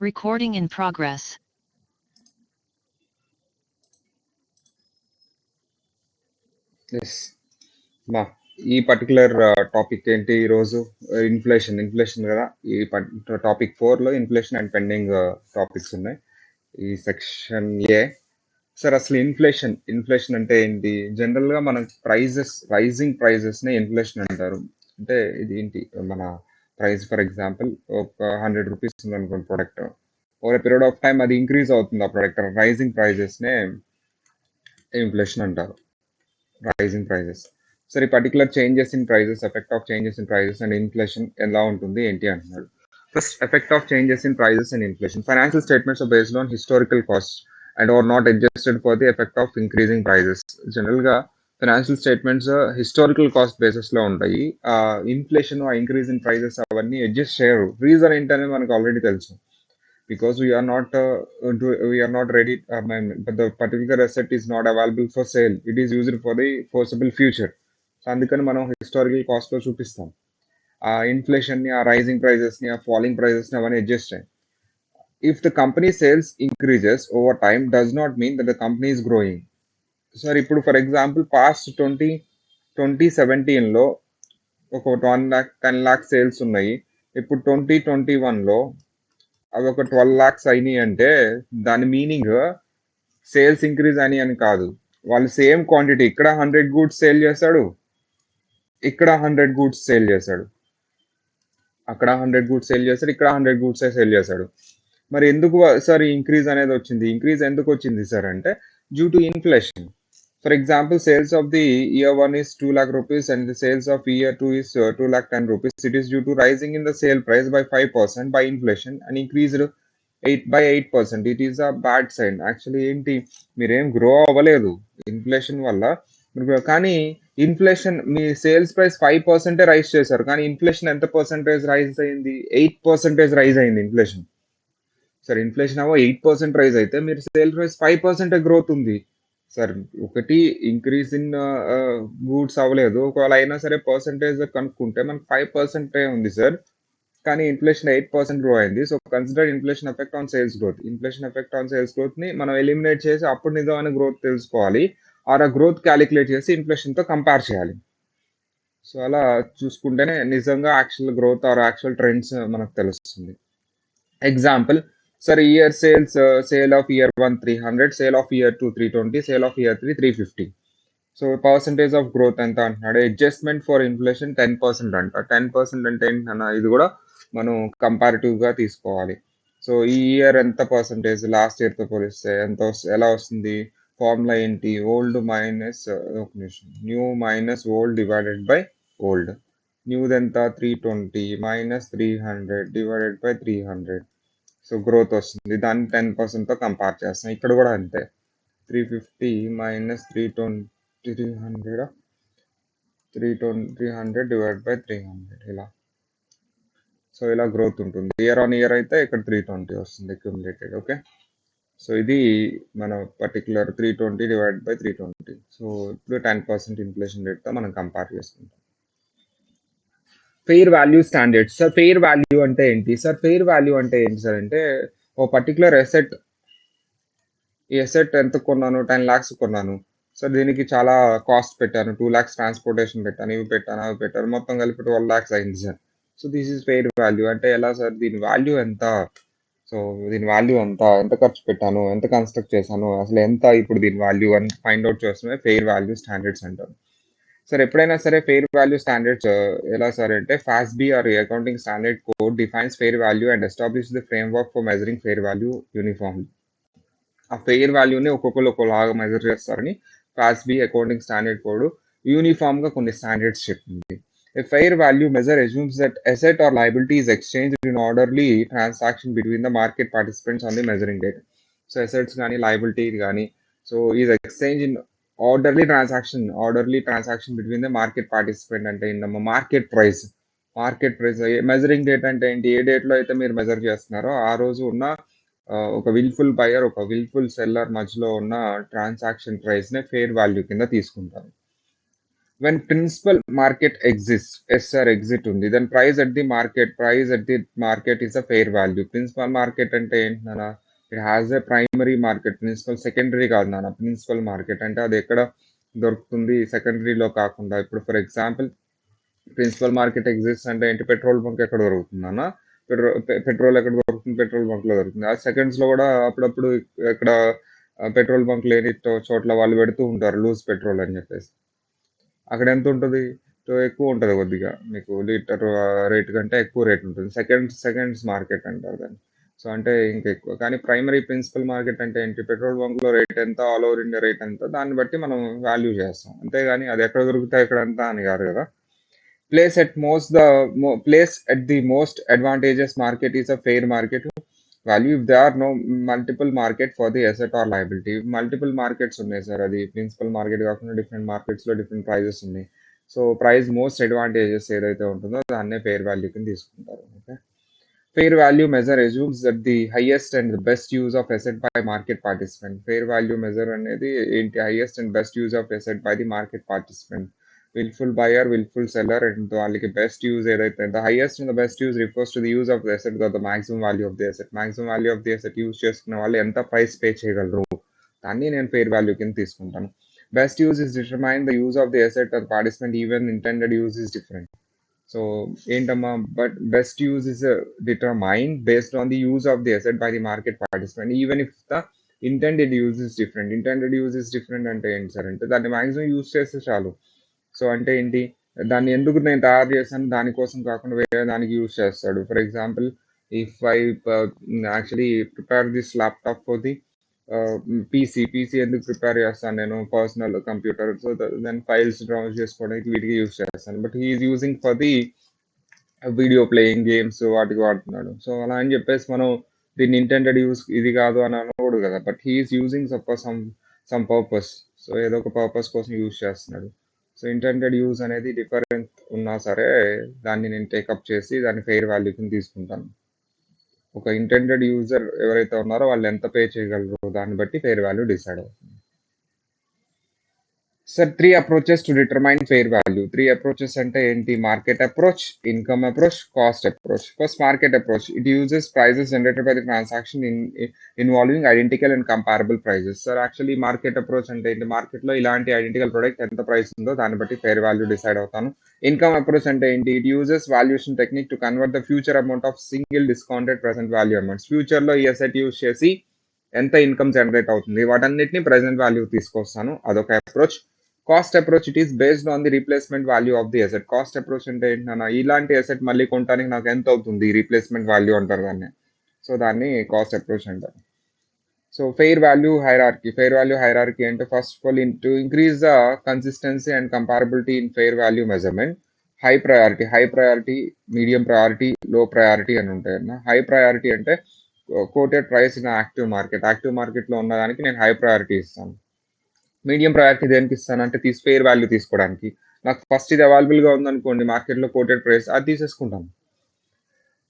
Recording in progress. Yes మా ఈ particular topic ఏంటి ఈరోజు? ఇన్ఫ్లేషన్ కదా. ఈ టాపిక్ 4లో ఇన్ఫ్లేషన్ అండ్ పెండింగ్ టాపిక్స్ ఉన్నాయి ఈ సెక్షన్ ఏ. సార్ అసలు ఇన్ఫ్లేషన్ అంటే ఏంటి? జనరల్గా మనం రైజింగ్ ప్రైజెస్ని ఇన్ఫ్లేషన్ అంటారు. అంటే ఇది ఏంటి, మన ప్రైస్ ఫర్ ఎగ్జాంపుల్ ఒక 100 రూపీస్ ఉందనుకోండి product, over period of time అది ఇంక్రీజ్ అవుతుంది. ఆ ప్రోడక్ట్ రైజింగ్ ప్రైజెస్నే ఇన్ఫ్లేషన్ అంటారు. Rising prices. సరే, particular changes in prices, effect of changes in prices and inflation ఎలా ఉంటుంది ఏంటి అంటున్నాడు. First, effect of changes in prices and inflation. Financial statements are based on historical cost and are not adjusted for the effect of increasing prices. జనరల్గా financial statements historical cost బేసిస్లో ఉంటాయి. Inflation, ఆ increase in prices అవన్నీ adjust చేయరు. Reason ఏంటనేది మనకు already తెలుసు. Because we are not ready, but the particular asset is not available for sale. It is used for the foreseeable future. So అందుకని మనం హిస్టారికల్ కాస్ట్లో చూపిస్తాం. ఆ ఇన్ఫ్లేషన్ని, ఆ రైజింగ్ ప్రైజెస్ని, ఆ ఫాలింగ్ ప్రైజెస్ని అవన్నీ అడ్జస్ట్ అయ్యాయి. If the company sales increases over time does not mean that the company is growing. Sir ఇప్పుడు ఫర్ ఎగ్జాంపుల్ పాస్ట్ 2017లో ఒక 10 lakh సేల్స్ ఉన్నాయి. ఇప్పుడు 2021లో అవి ఒక 12 lakhs అయినాయి అంటే దాని మీనింగ్ సేల్స్ ఇంక్రీజ్ అని కాదు. వాళ్ళు సేమ్ క్వాంటిటీ, ఇక్కడ 100 గూడ్స్ సేల్ చేస్తాడు, ఇక్కడ 100 గూడ్స్ సేల్ చేస్తాడు, అక్కడ 100 గూడ్స్ సేల్ చేస్తాడు, ఇక్కడ 100 గూడ్స్ సేల్ చేస్తాడు. మరి ఎందుకు సార్ ఇంక్రీజ్ అనేది వచ్చింది? ఇంక్రీజ్ ఎందుకు వచ్చింది సార్ అంటే due to inflation. For example, sales of the year 1 is 2 lakh rupees and the sales of year 2 is 2 lakh 10 rupees. It is due to rising in the sale price by 5% by inflation and increased 8%. It is a bad sign. Actually ఏంటి, మీరేం grow అవ్వలేదు inflation వల్ల. కానీ inflation, మీ sales price 5% rise చేశారు, కానీ inflation ఎంత percentage rise అయింది? 8% rise అయింది ఇన్ఫ్లేషన్. సార్ ఇన్ఫ్లేషన్ ఏమో 8% రైజ్ అయితే మీరు సేల్ ప్రైస్ 5% గ్రోత్ ఉంది. సార్ ఒకటి ఇంక్రీజ్ ఇన్ గూడ్స్ అవ్వలేదు, ఒకవేళ అయినా సరే పర్సంటేజ్ కనుక్కుంటే మనకు 5% ఉంది సార్, కానీ ఇన్ఫ్లేషన్ 8% గ్రో అయింది. So consider inflation effect on sales growth. Inflation effect on sales గ్రోత్ని మనం ఎలిమినేట్ చేసి అప్పుడు నిజమైన గ్రోత్ తెలుసుకోవాలి, ఆర్ ఆ గ్రోత్ క్యాలిక్యులేట్ చేసి ఇన్ఫ్లేషన్తో కంపేర్ చేయాలి. సో అలా చూసుకుంటేనే నిజంగా actual growth or actual trends మనకు తెలుస్తుంది. Example, sir year sale of year 1 300, sale of year 2 320, sale of year 3 350. So percentage of growth ఎంత అంటున్నాడు? అడ్జస్ట్మెంట్ ఫర్ ఇన్ఫ్లేషన్ 10% అంట. 10% అంటే ఏంటన్నా, ఇది కూడా మనం కంపారిటివ్గా తీసుకోవాలి. సో ఈ ఇయర్ ఎంత పర్సంటేజ్ లాస్ట్ ఇయర్తో పోలిస్తే ఎలా వస్తుంది? ఫార్ములా ఏంటి? Old minus new minus old divided by old. న్యూది ఎంత? 320 minus 300 divided by 300. So growth వస్తుంది. దాన్ని 10%తో కంపేర్ చేస్తాం. ఇక్కడ కూడా అంతే, 350 మైనస్ 300 డివైడ్ బై 300 ఇలా. సో ఇలా గ్రోత్ ఉంటుంది. ఇయర్ ఆన్ ఇయర్ అయితే ఇక్కడ 320 వస్తుంది అక్యుములేటెడ్. ఓకే, సో ఇది మన పర్టికులర్ 320 డివైడ్ బై 320. సో ఇప్పుడు 10% ఇన్ఫ్లేషన్ రేట్తో మనం కంపేర్ చేసుకుంటాం. Fair value standards. Sir fair value అంటే ఏంటి? సార్ ఫెయిర్ వాల్యూ అంటే ఏంటి సార్ అంటే, ఓ పర్టికులర్ ఎసెట్, ఈ ఎసెట్ ఎంత కొన్నాను? 10 lakhs కొన్నాను. సో దీనికి చాలా కాస్ట్ పెట్టాను, 2 lakhs ట్రాన్స్పోర్టేషన్ పెట్టాను, ఇవి పెట్టాను, అవి పెట్టాను, మొత్తం కలిపి 12 lakhs అయింది sir. So this is fair value. అంటే ఎలా సార్? దీని వాల్యూ ఎంత? సో దీని వాల్యూ ఎంత ఖర్చు పెట్టాను, ఎంత కన్స్ట్రక్ట్ చేశాను, అసలు ఎంత ఇప్పుడు దీని వాల్యూ అని ఫైండ్ అవుట్ చేస్తున్నాయి ఫెయిర్ వాల్యూ స్టాండర్డ్స్ అంటారు. సార్ ఎప్పుడైనా సరే ఫెయిర్ వాల్యూ స్టాండర్డ్స్ ఎలా సార్ అంటే, FASB or accounting standard code defines fair value and establish the framework for measuring fair value uniformly. ఆ ఫెయిర్ వాల్యూని ఒక్కొక్కరు ఒకలాగా మెజర్ చేస్తారని FASB అకౌంటింగ్ స్టాండర్డ్ కోడ్ యూనిఫామ్గా కొన్ని స్టాండర్డ్స్ చెప్తుంది. A fair value measure assumes that asset or liability is exchanged in orderly transaction between the market participants on the measuring date. So assets కానీ liability కానీ, so is exchanged in orderly transaction between the market participant అంటే in the market price. Measuring date అంటే ఏంటి? ఏ డేట్లో అయితే మీరు measure చేస్తున్నారో ఆ రోజు ఉన్న ఒక విల్ఫుల్ బయర్, ఒక విల్ఫుల్ సెల్లర్ మధ్యలో ఉన్న ట్రాన్సాక్షన్ ప్రైస్నే ఫెయిర్ వాల్యూ కింద తీసుకుంటారు. when principal market exists, yes sir, exit ఉంది, then price at the market is a fair value. Principal market అంటే ఏంటి నాన్న? It has a primary market, principal secondary కాదు నాన్న. Principal market అంటే అది ఎక్కడ దొరుకుతుంది, సెకండరీలో కాకుండా. ఇప్పుడు for example principal market exist అంటే ఏంటి? పెట్రోల్ బంక్ ఎక్కడ దొరుకుతుంది అన్న? పెట్రోల్ ఎక్కడ దొరుకుతుంది? పెట్రోల్ బంక్ లో దొరుకుతుంది. ఆ సెకండ్స్ లో కూడా అప్పుడప్పుడు ఇక్కడ పెట్రోల్ బంక్ లేని చోట్ల వాళ్ళు పెడుతూ ఉంటారు లూజ్ పెట్రోల్ అని చెప్పేసి. అక్కడ ఎంత ఉంటుంది? సో ఎక్కువ ఉంటుంది కొద్దిగా, మీకు లీటర్ రేట్ కంటే ఎక్కువ రేట్ ఉంటుంది. సెకండ్స్ మార్కెట్ అంటారు దాన్ని. సో అంటే ఇంకెక్కువ. కానీ ప్రైమరీ ప్రిన్సిపల్ మార్కెట్ అంటే ఏంటి? పెట్రోల్ బంక్ లో రేట్ ఎంత, ఆల్ ఓవర్ ఇండియా రేట్ ఎంత, దాన్ని బట్టి మనం వాల్యూ చేస్తాం. అంతేగాని అది ఎక్కడ దొరుకుతాయి ఇక్కడ అంతా అని కాదు కదా. Place at the most advantageous market is a fair market value if there are no multiple market for the asset or liability. Multiple markets ఉన్నాయి సార్, అది ప్రిన్సిపల్ మార్కెట్ కాకుండా డిఫరెంట్ మార్కెట్స్ లో డిఫరెంట్ ప్రైజెస్ ఉన్నాయి. So price most advantages ఏదైతే ఉంటుందో దాన్నే fair value కింద తీసుకుంటారు. Okay, fair value measure assumes that the highest and the best use of asset by market participant. Fair value measure అనేది ఏంటి? highest and best use of asset by the market participant. Willful buyer, willful seller, and వాళ్ళకి best use ఏదైతే, the highest and the best use refers to the use of the asset or the maximum value of the asset. Maximum value of the asset use చేసుకున్న వాళ్ళు ఎంత price pay చేయగలరు, దాన్ని నేను fair value కింద తీసుకుంటాను. Best use is determine the use of the asset or participant, even intended use is different. So ఏంటమ్మా, but best use is determined based on the use of the asset by the market participant, even if the intended use is different. Intended use is different అంటే ఏంటి sir అంటే దాన్ని maximum use చేస్తే చాలు. So అంటే ఏంటి? దాన్ని ఎందుకు నేను తయారు చేశాను దానికోసం కాకుండా వేరే దానికి యూజ్ చేస్తాడు. For example, if I actually prepare this laptop for the PC ఎందుకు ప్రిపేర్ చేస్తాను నేను? Personal computer. సో దాని ఫైల్స్ బ్రౌజ్ చేసుకోవడానికి వీటికి యూజ్ చేస్తాను. But he's using for the video playing games వాటికి వాడుతున్నాడు. సో అలా అని చెప్పేసి మనం దీన్ని ఇంటెండెడ్ యూస్ ఇది కాదు అని అనకూడదు కదా. But he's using for some purpose. So ఏదో ఒక పర్పస్ కోసం యూజ్ చేస్తున్నాడు. సో ఇంటెండెడ్ యూజ్ అనేది డిఫరెంట్ ఉన్నా సరే దాన్ని నేను టేకప్ చేసి దాన్ని ఫెయిర్ వాల్యూ కింద తీసుకుంటాను. ఒక ఇంటెండెడ్ యూజర్ ఎవరైతే ఉన్నారో వాళ్ళు ఎంత పే చేయగలరు దాన్ని బట్టి ఫెయిర్ వాల్యూ డిసైడ్ అవుతుంది. Sir 3 approaches to determine fair value. 3 approaches అంటే ఏంటి? Market approach, income approach, cost approach. First market approach. It uses prices generated by the transaction involving identical and comparable prices. Sir actually market approach అంటే ఏంటి? మార్కెట్లో ఇలాంటి identical product ఎంత price ఉందో దాన్ని బట్టి ఫెయిర్ వాల్యూ డిసైడ్ అవుతాను. Income approach అంటే ఏంటి? It uses valuation technique to convert the future amount of single discounted present value amounts. ఫ్యూచర్లో ఈ అసెట్ యూజ్ చేసి ఎంత ఇన్కమ్ జనరేట్ అవుతుంది వాటన్నిటిని ప్రెసెంట్ వాల్యూ తీసుకొస్తాను, అదొక approach. Cost approach, it is based on the replacement value of the asset. Cost approach అంటే ఏంటన్నా? ఇలాంటి అసెట్ మళ్ళీ కొనడానికి నాకు ఎంత అవుతుంది, రీప్లేస్మెంట్ వాల్యూ అంటారు దాన్ని. సో దాన్ని కాస్ట్ అప్రోచ్ అంటారు. So fair value hierarchy. Fair value hierarchy అంటే first of all to increase the consistency and comparability in fair value measurement. High priority, medium priority, low priority అని ఉంటాయి అన్న. High priority అంటే quoted price in active market. Active మార్కెట్లో ఉన్నదానికి నేను high priority ఇస్తాను. Medium priority దేనికి ఇస్తానంటే ఫెయిర్ వాల్యూ తీసుకోవడానికి. నాకు ఫస్ట్ ఇది అవైలబుల్గా ఉందనుకోండి మార్కెట్లో కోటెడ్ ప్రైస్, అది తీసేసుకుంటాను.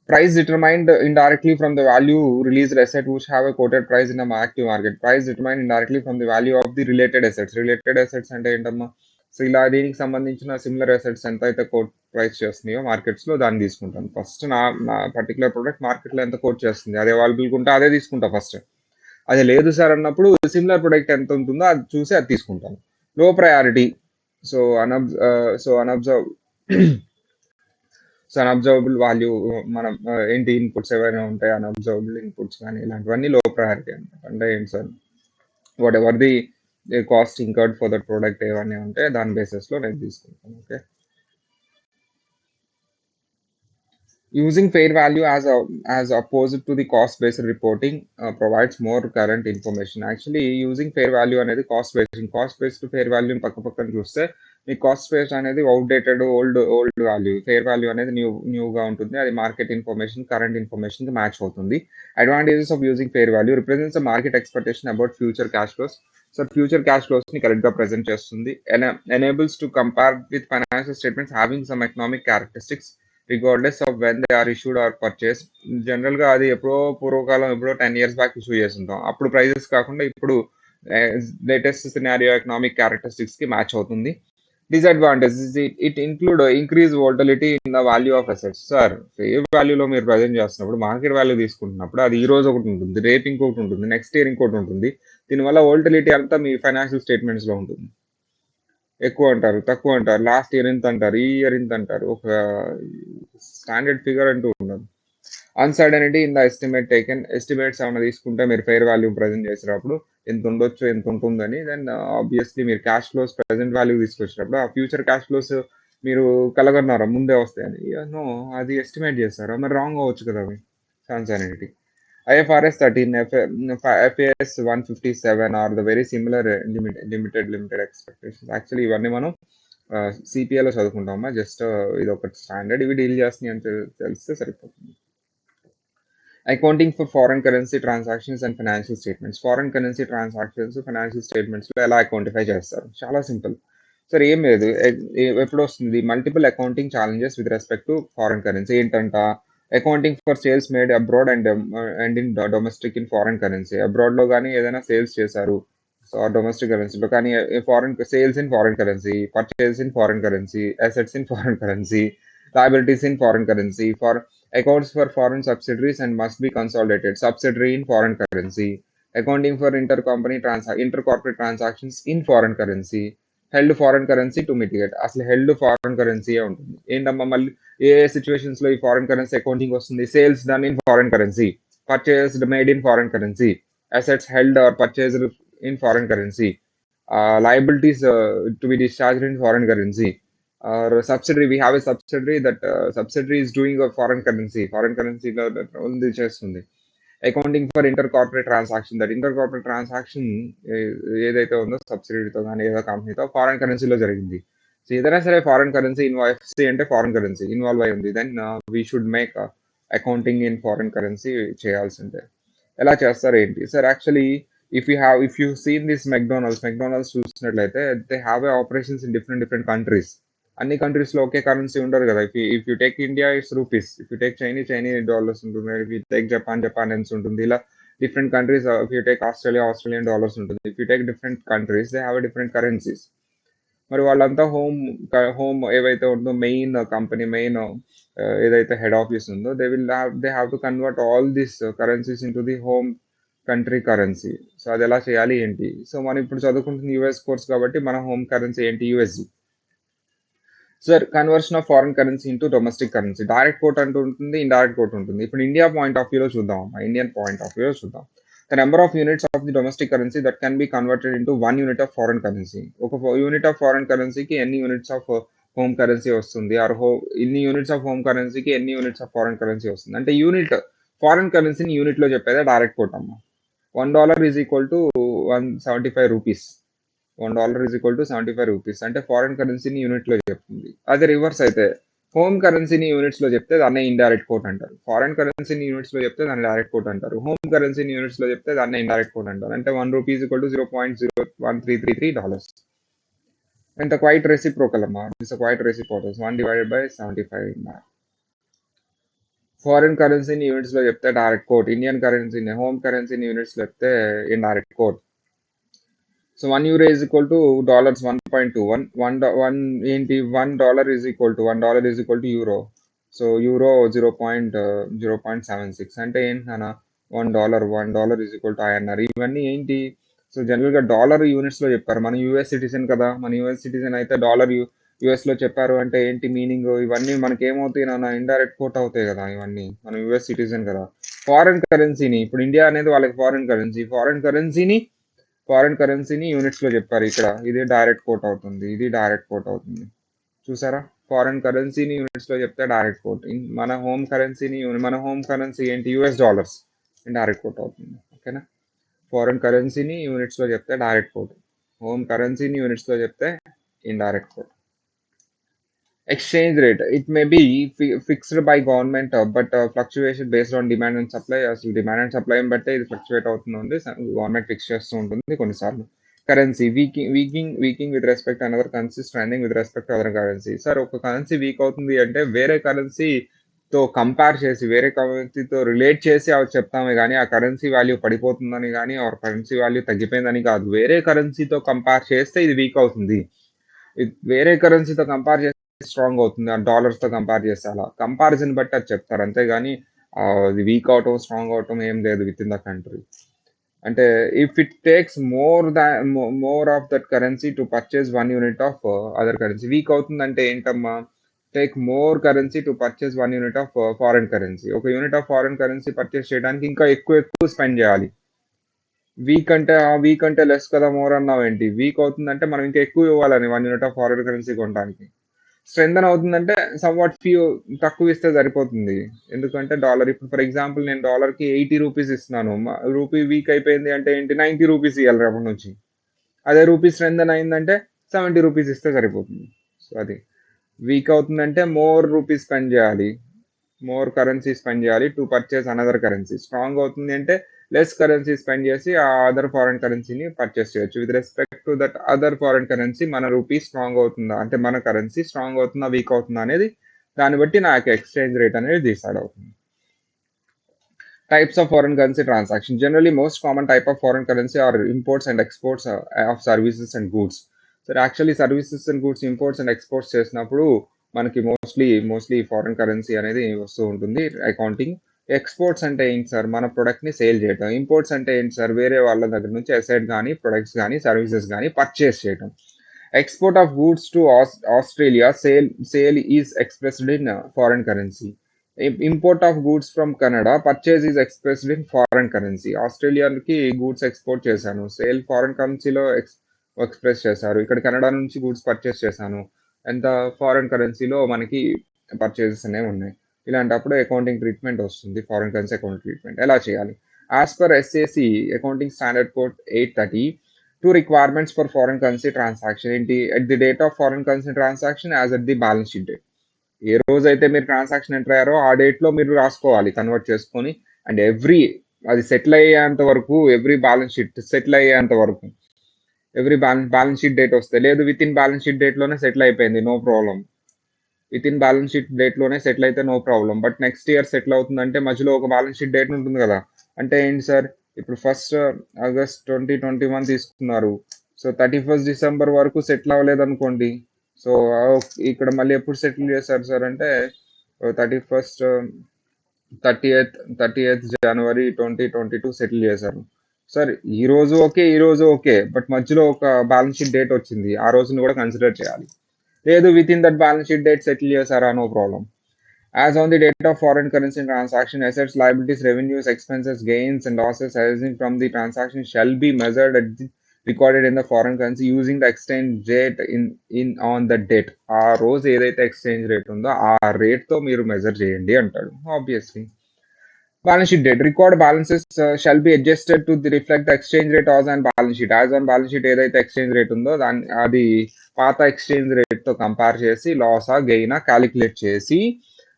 Price determined indirectly from the value released asset which have a quoted price in a active market. Price determined indirectly from the value of the related assets. Related assets అంటే ఏంటమ్మా? So ఇలా దీనికి సంబంధించిన similar assets ఎంత అయితే coat price చేస్తున్నాయో మార్కెట్స్లో దాన్ని తీసుకుంటాను. ఫస్ట్ నా పర్టికులర్ ప్రోడక్ట్ మార్కెట్లో ఎంత కోట్ చేస్తుంది, అది అవైలబుల్గా ఉంటే అదే తీసుకుంటా ఫస్ట్. అది లేదు సార్ అన్నప్పుడు సిమిలర్ ప్రొడక్ట్ ఎంత ఉంటుందో అది చూసి అది తీసుకుంటాను. లో ప్రయారిటీ, సో అన్అబ్జర్వబుల్ వాల్యూ, మనం ఏంటి ఇన్పుట్స్ ఏవైనా ఉంటాయి అన్అబ్జర్వబుల్ ఇన్పుట్స్ కానీ ఇలాంటివన్నీ లో ప్రయారిటీ అనమాట. అంటే ఏంటి sir, whatever the cost incurred for that product ఏవన్నీ ఉంటే దాని బేసిస్లో నేను తీసుకుంటాను. Okay, using fair value as opposed to the cost based reporting provides more current information. Actually using fair value అనేది కాస్ట్ బేస్డ్ ఫెయిర్ వాల్యూ పక్కన చూస్తే మీ కాస్ట్ బేస్డ్ అనేది outdated old value, fair value అనేది న్యూగా ఉంటుంది. అది మార్కెట్ ఇన్ఫర్మేషన్ కరెంట్ ఇన్ఫర్మేషన్ కి మ్యాచ్ అవుతుంది. Advantages of using fair value represents the market expectation about future cash flows. So future cash flows ని కరెక్ట్ గా ప్రెజెంట్ చేస్తుంది. Enables to compare with financial statements having some economic characteristics regardless of when they are issued or purchase. జనరల్గా అది ఎప్పుడో పూర్వకాలం ఎప్పుడో 10 years back issue చేస్తుంటాం. అప్పుడు ప్రైజెస్ కాకుండా ఇప్పుడు లేటెస్ట్ సినారియో ఎకనామిక్ క్యారెక్టరిస్టిక్స్ కి మ్యాచ్ అవుతుంది. Disadvantage it include increase volatility in the value of assets. Sir fair వాల్యూలో మీరు ప్రజెంట్ చేస్తున్నప్పుడు మార్కెట్ వాల్యూ తీసుకుంటున్నప్పుడు అది ఈ రోజు ఒకటి ఉంటుంది, రేపు ఇంకొకటి ఉంటుంది, నెక్స్ట్ ఇయర్ ఇంకోటి ఉంటుంది. దీనివల్ల వోల్టిలిటీ అంతా మీ ఫైనాన్షియల్ స్టేట్మెంట్స్లో ఉంటుంది. ఎక్కువ అంటారు, తక్కువ అంటారు, లాస్ట్ ఇయర్ ఇంత అంటారు, ఈ ఇయర్ ఇంత అంటారు. ఒక స్టాండర్డ్ ఫిగర్ అంటూ ఉండదు. Uncertainty in the estimate taken. Estimates ఏమైనా తీసుకుంటే మీరు ఫెయిర్ వాల్యూ ప్రజెంట్ చేసినప్పుడు ఎంత ఉండొచ్చు, ఎంత ఉంటుందని. దెన్ ఆబ్వియస్లీ మీరు క్యాష్ ఫ్లోస్ ప్రజెంట్ వాల్యూ తీసుకొచ్చినప్పుడు ఆ ఫ్యూచర్ క్యాష్ ఫ్లోస్ మీరు కలగన్నారా ముందే వస్తాయని. నో, అది ఎస్టిమేట్ చేస్తారా, మరి రాంగ్ అవ్వచ్చు కదా అవి. Uncertainty. IFRS 13, FAS 157 are the very similar limited expectations. Actually ఇవన్నీ మనం సిపిఐలో చదువుకుంటామా, జస్ట్ ఇది ఒక స్టాండర్డ్, ఇవి డీల్ చేస్తున్నాయి అని తెలిస్తే సరిపోతుంది. Accounting for foreign currency transactions and financial statements. Foreign currency transactions, financial స్టేట్మెంట్స్లో ఎలా అకౌంటిఫై చేస్తారు? చాలా సింపుల్ సార్, ఏం లేదు. ఎప్పుడు వస్తుంది multiple accounting challenges with respect to foreign currency. ఏంటంట? Accounting for sales made abroad and in domestic in foreign currency. అబ్రాడ్లో కానీ ఏదైనా సేల్స్ చేశారు సో డొమెస్టిక్ కరెన్సీలో, కానీ foreign sales in foreign currency, purchase in foreign currency, assets in foreign currency, liabilities in foreign currency, for accounts for foreign subsidiaries and must be consolidated, subsidiary in foreign currency, accounting for intercorporate transactions in foreign currency, held foreign currency to mitigate. అసలు held foreign currency ఉంటుంది. ఏంటమ్మా మళ్ళీ ఏ situations లో ఈ foreign currency accounting వస్తుంది? Sales done in foreign currency, purchased made in foreign currency, assets held or purchased in foreign currency, liabilities to be discharged in foreign currency, or subsidiary. We have a subsidiary, that subsidiary is doing a foreign currency లో ఉంది చేస్తుంది. Accounting for inter corporate transaction, that inter corporate transaction ఏదైతే ఉందో సబ్సిడీతో కానీ ఏదో కంపెనీతో foreign కరెన్సీలో జరిగింది. సో ఏదైనా సరే ఫారెన్ కరెన్సీ ఎఫ్సి అంటే ఫారెన్ కరెన్సీ ఇన్వాల్వ్ అయి ఉంది, then we should make accounting in foreign currency చేయాల్సిందే. ఎలా చేస్తారు ఏంటి sir? Actually if you seen this McDonald's చూసినట్లయితే they have operations in different countries. అన్ని కంట్రీస్ లో ఒకే కరెన్సీ ఉండదు కదా. If you take India it's rupees, if you take Chinese dollars ఉంటుంది, if you take Japan yens ఉంటుంది. ఇలా different countries. If you take Australian dollars ఉంటుంది. If you take different countries they have different currencies. మరి వాళ్ళంతా home ఏవైతే ఉందో main company, main ఏదైతే head office ఉందో, they have to convert all this currencies in to the home country currency. So అది ఎలా చేయాలి ఏంటి? సో మనం ఇప్పుడు చదువుకుంటుంది యూఎస్ కోర్స్ కాబట్టి మన హోమ్ కరెన్సీ ఏంటి? USD. Sir conversion of foreign currency into domestic currency. Direct quote అంటూ ఉంటుంది, ఇండైరెక్ట్ కోట్ ఉంటుంది. ఇప్పుడు ఇండియా పాయింట్ ఆఫ్ వ్యూలో చూద్దాం, ఇండియన్ పాయింట్ ఆఫ్ వ్యూలో చూద్దాం. The number of units of the domestic currency that can be converted into 1 unit of foreign currency. ఒక unit of foreign కరెన్సీకి ఎన్ని యూనిట్స్ ఆఫ్ హోమ్ కరెన్సీ వస్తుంది, ఆర్ ఇన్ని units of home కరెన్సీకి ఎన్ని units of foreign currency వస్తుంది. అంటే unit foreign కరెన్సీని యూనిట్లో చెప్పేదే డైరెక్ట్ కోట్ అమ్మ. $1 is equal to 175 rupees. $1 is equal to 75 rupees అంటే ఫారెన్ కరెన్సీని యూనిట్లో చెప్తుంది. అదే రివర్స్ అయితే హోమ్ కరెన్సీని యూనిట్స్లో చెప్తే దాన్నే ఇండైరెక్ట్ కోట్ అంటారు. ఫారెన్ కరెన్సీని యూనిట్స్లో చెప్తే దాన్ని డైరెక్ట్ కోట్ అంటారు. హోమ్ కరెన్సీని యూనిట్స్లో చెప్తే దాన్నే ఇండైరెక్ట్ కోట్ అంటారు. అంటే ₹1 ఈక్వల్ టు $0.01333. ఎంత క్వైట్ రెసిప్రోకల్ అమ్మా. It's quite reciprocal. 1/75. ఫారిన్ కరెన్సీని యూనిట్స్లో చెప్తే డైరెక్ట్ కోట్, ఇండియన్ కరెన్సీని హోమ్ కరెన్సీని యూనిట్స్లో చెప్తే indirect quote. So €1 is equal to $1.21. ఏంటి $1 is equal to euro. So euro 0.76 అంటే ఏంటి నాన్న? $1 ఈజ్ ఈక్వల్ టు INR. ఇవన్నీ ఏంటి? సో జనరల్గా డాలర్ యూనిట్స్లో చెప్పారు. మన యూఎస్ సిటిజన్ కదా, మన యూఎస్ సిటిజన్ అయితే డాలర్ యూఎస్లో చెప్పారు అంటే ఏంటి మీనింగ్? ఇవన్నీ మనకి ఏమవుతాయి నాన్న? ఇండైరెక్ట్ కోట్ అవుతాయి కదా ఇవన్నీ. మనం యూఎస్ సిటిజన్ కదా. ఫారెన్ కరెన్సీని ఇప్పుడు ఇండియా అనేది వాళ్ళకి ఫారెన్ కరెన్సీని యూనిట్స్లో చెప్పారు ఇక్కడ. ఇది డైరెక్ట్ కోట్ అవుతుంది, ఇది డైరెక్ట్ కోట్ అవుతుంది. చూసారా? ఫారెన్ కరెన్సీని యూనిట్స్లో చెప్తే డైరెక్ట్ కోట్. మన హోమ్ కరెన్సీ ఏంటి? US dollars. డైరెక్ట్ కోట్ అవుతుంది. ఓకేనా? ఫారెన్ కరెన్సీని యూనిట్స్లో చెప్తే డైరెక్ట్ కోట్, హోమ్ కరెన్సీని యూనిట్స్లో చెప్తే indirect quote. Exchange rate, it may be fixed by government, but fluctuation based on demand and supply. అసలు డిమాండ్ అండ్ సప్లై బట్టి ఇది ఫ్లక్చువేట్ అవుతుంది. గవర్నమెంట్ ఫిక్స్ చేస్తూ ఉంటుంది కొన్నిసార్లు. Currency weakening with respect another currency, strengthening with respect other currency. Sir ఒక currency weak అవుతుంది అంటే వేరే కరెన్సీతో కంపేర్ చేసి, వేరే కరెన్సీతో రిలేట్ చేసి అవి చెప్తామే కానీ ఆ కరెన్సీ వాల్యూ పడిపోతుందని కానీ ఆ కరెన్సీ వాల్యూ తగ్గిపోయిందని కాదు. వేరే కరెన్సీతో కంపేర్ చేస్తే ఇది వీక్ అవుతుంది. వేరే కరెన్సీతో కంపేర్ చేస్తే స్ట్రాంగ్ అవుతుంది. ఆ డాలర్స్‌తో కంపేర్ చేస్తే అలా. కంపారిజన్ బట్టి అది చెప్తారు. అంతేగాని అది వీక్ అవ్వటం, స్ట్రాంగ్ అవ్వటం ఏం లేదు వితిన్ ద కంట్రీ. అంటే if it takes more of that currency to purchase 1 unit of other currency. Weak అవుతుందంటే ఏంటమ్మా? Take more currency to purchase 1 unit of foreign currency. ఒక unit of foreign currency purchase చేయడానికి ఇంకా ఎక్కువ spend చేయాలి. Week అంటే less కదా more అన్నావేంటి? Week అవుతుందంటే మనం ఇంకా ఎక్కువ ఇవ్వాలని 1 యూనిట్ ఆఫ్ ఫారెన్ కరెన్సీ కొనడానికి. స్ట్రెంథెన్ అవుతుందంటే సమ్‌వాట్ ఫ్యూ తక్కువ ఇస్తే సరిపోతుంది. ఎందుకంటే డాలర్ ఇప్పుడు ఫర్ ఎగ్జాంపుల్ నేను డాలర్‌కి 80 రూపీస్ ఇస్తున్నాను. రూపీ వీక్ అయిపోయింది అంటే ఏంటి 90 రూపీస్ ఇయ్యాలి రేపటి నుంచి. అదే రూపీ స్ట్రెంథెన్ అయిందంటే 70 రూపీస్ ఇస్తే సరిపోతుంది. సో అది. వీక్ అవుతుందంటే మోర్ రూపీస్ స్పెండ్ చేయాలి. మోర్ కరెన్సీ స్పెండ్ చేయాలి to purchase another currency. Strong అవుతుంది అంటే లెస్ కరెన్సీ స్పెండ్ చేసి ఆ అదర్ ఫారెన్ కరెన్సీని పర్చేస్ చేయొచ్చు. With respect to that other foreign currency మన రూపీ స్ట్రాంగ్ అవుతుందా? అంటే మన కరెన్సీ స్ట్రాంగ్ అవుతుందా? వీక్ అవుతుందా? అనేది దాన్ని బట్టి నాకు ఎక్స్చేంజ్ రేట్ అనేది డిసైడ్ అవుతుంది. Types of foreign currency transaction. Generally, most common type of foreign currency are imports and exports of services and goods. So actually services and goods imports and exports చేసినప్పుడు మనకి mostly foreign currency అనేది వస్తూ ఉంటుంది accounting. Exports అంటే ఏంటి sir? మన ప్రొడక్ట్‌ని sale చేయటం. Imports అంటే ఏంటి సార్? వేరే వాళ్ళ దగ్గర నుంచి అసెట్ గానీ, ప్రొడక్ట్స్ గానీ, సర్వీసెస్ గానీ పర్చేస్ చేయటం. Export of goods to Australia, sale is expressed in foreign currency. Import of goods from Canada, purchase is expressed in foreign currency. ఆస్ట్రేలియాకి గూడ్స్ ఎక్స్పోర్ట్ చేశాను, సేల్ ఫారెన్ కరెన్సీలో ఎక్స్ప్రెస్ చేశారు. ఇక్కడ Canada నుంచి goods purchase చేశాను, ఎంత foreign కరెన్సీలో మనకి పర్చేసెస్ అనేవి ఉన్నాయి. ఇలాంటప్పుడు అకౌంటింగ్ ట్రీట్మెంట్ వస్తుంది, ఫారెన్ కరెన్సీ అకౌంటింగ్ ట్రీట్మెంట్ ఎలా చేయాలి? As per SAC accounting standard code 830, two requirements for foreign currency transaction ఏంటి? at the date of foreign currency transaction as at the balance sheet date. ఏ రోజైతే మీరు transaction enter అయ్యారో ఆ డేట్లో మీరు రాసుకోవాలి కన్వర్ట్ చేసుకొని. అండ్ అది సెటిల్ అయ్యేంత వరకు, ఎవ్రీ బ్యాలెన్స్ షీట్ సెటిల్ అయ్యేంత వరకు, ఎవ్రీ బ్యాలెన్స్ షీట్ డేట్ వస్తే, లేదు విత్ ఇన్ బ్యాలెన్స్ షీట్ డేట్లోనే సెటిల్ అయిపోయింది, no problem. Within balance sheet డేట్లోనే సెటిల్ అయితే no problem. But next year settle అవుతుందంటే మధ్యలో ఒక బ్యాలెన్స్ షీట్ డేట్ ఉంటుంది కదా. అంటే ఏంటి సార్? ఇప్పుడు 1st ఆగస్ట్ 2021 తీసుకున్నారు. సో 31st డిసెంబర్ వరకు సెటిల్ అవ్వలేదు అనుకోండి. సో ఇక్కడ మళ్ళీ ఎప్పుడు సెటిల్ చేశారు సార్ అంటే 31st 30th జనవరి 2022 సెటిల్ చేశారు. సార్ ఈ రోజు ఓకే, బట్ మధ్యలో ఒక బ్యాలెన్స్ షీట్ డేట్ వచ్చింది, ఆ రోజుని కూడా కన్సిడర్ చేయాలి. లేదు within that balance sheet date settle చేశారా, no problem. As on the date of foreign currency transaction, assets, liabilities, revenues, expenses, gains, and losses arising from the transaction shall be measured recorded in the foreign currency using the exchange rate in on the date. ఆ రోజు ఏదైతే exchange rate ఉందో ఆ రేట్తో మీరు measure చేయండి అంటాడు. Obviously balance sheet date. Record balances shall be adjusted to reflect the exchange rate as on balance sheet. As on balance sheet ఏదైతే exchange rate ఉందో అది పాత ఎక్స్చేంజ్ రేట్తో కంపేర్ చేసి లాసా గెయినా క్యాలిక్యులేట్ చేసి